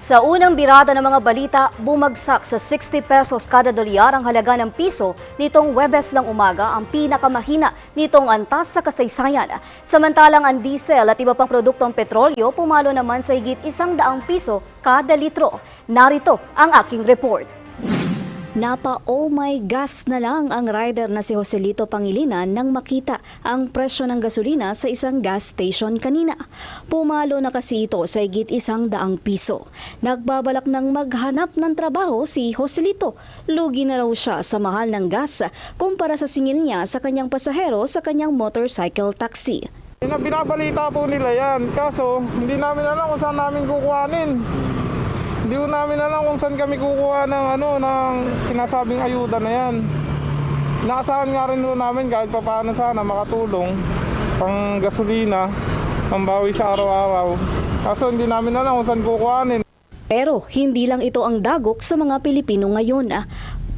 Sa unang birada ng mga balita, bumagsak sa 60 pesos kada dolyar ang halaga ng piso nitong Huwebes ng umaga, ang pinakamahina nitong antas sa kasaysayan. Samantalang ang diesel at iba pang produktong petrolyo pumalo naman sa higit 100 piso kada litro. Narito ang aking report. Napa-oh my gas na lang ang rider na si Joselito Pangilinan nang makita ang presyo ng gasolina sa isang gas station kanina. Pumalo na kasi ito sa higit 100 piso. Nagbabalak ng maghanap ng trabaho si Joselito. Lugi na raw siya sa mahal ng gas kumpara sa singil niya sa kanyang pasahero sa kanyang motorcycle taxi. Binabalita po nila yan, kaso hindi namin alam kung saan namin kukuhanin. Hindi ko namin alam kung saan kami kukuha ng sinasabing ayuda na yan. Naasahan nga rin doon namin kahit paano sana makatulong pang gasolina, pambawi sa araw-araw. Kaso hindi namin alam kung saan kukuhanin. Pero hindi lang ito ang dagok sa mga Pilipino ngayon.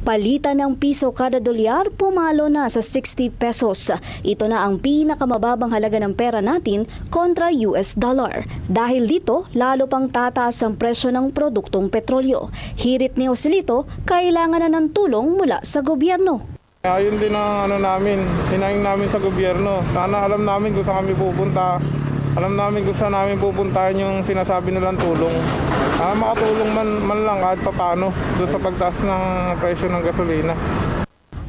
Palitan ng piso kada dolyar, pumalo na sa 60 pesos. Ito na ang pinakamababang halaga ng pera natin kontra US dollar. Dahil dito, lalo pang tataas ang presyo ng produktong petrolyo. Hirit ni Joselito, kailangan na ng tulong mula sa gobyerno. Ayun din ang hinaing namin sa gobyerno. Sana alam namin kung saan kami pupunta. Alam namin kung saan namin pupuntahan yung sinasabi nilang tulong. Makatulong man lang kahit paano doon sa pagtaas ng presyo ng gasolina.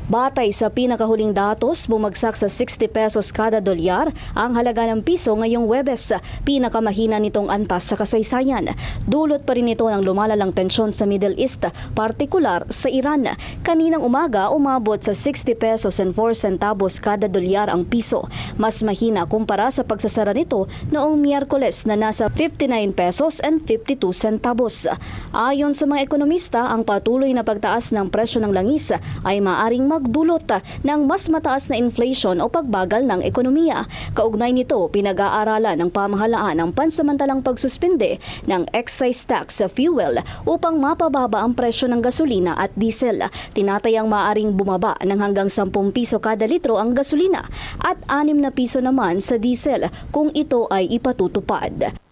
Batay sa pinakahuling datos, bumagsak sa 60 pesos kada dolyar ang halaga ng piso ngayong Huwebes, pinakamahina nitong antas sa kasaysayan. Dulot pa rin ito ng lumalalang tensyon sa Middle East, partikular sa Iran. Kaninang umaga, umabot sa 60 pesos and 4 centavos kada dolyar ang piso. Mas mahina kumpara sa pagsasara nito noong Miyerkules na nasa 59 pesos and 52 centavos. Ayon sa mga ekonomista, ang patuloy na pagtaas ng presyo ng langis ay maaring magdulot ng mas mataas na inflation o pagbagal ng ekonomiya. Kaugnay nito, pinag-aaralan ng pamahalaan ang pansamantalang pagsuspende ng excise tax sa fuel upang mapababa ang presyo ng gasolina at diesel. Tinatayang maaring bumaba ng hanggang 10 piso kada litro ang gasolina at 6 na piso naman sa diesel kung ito ay ipatutupad.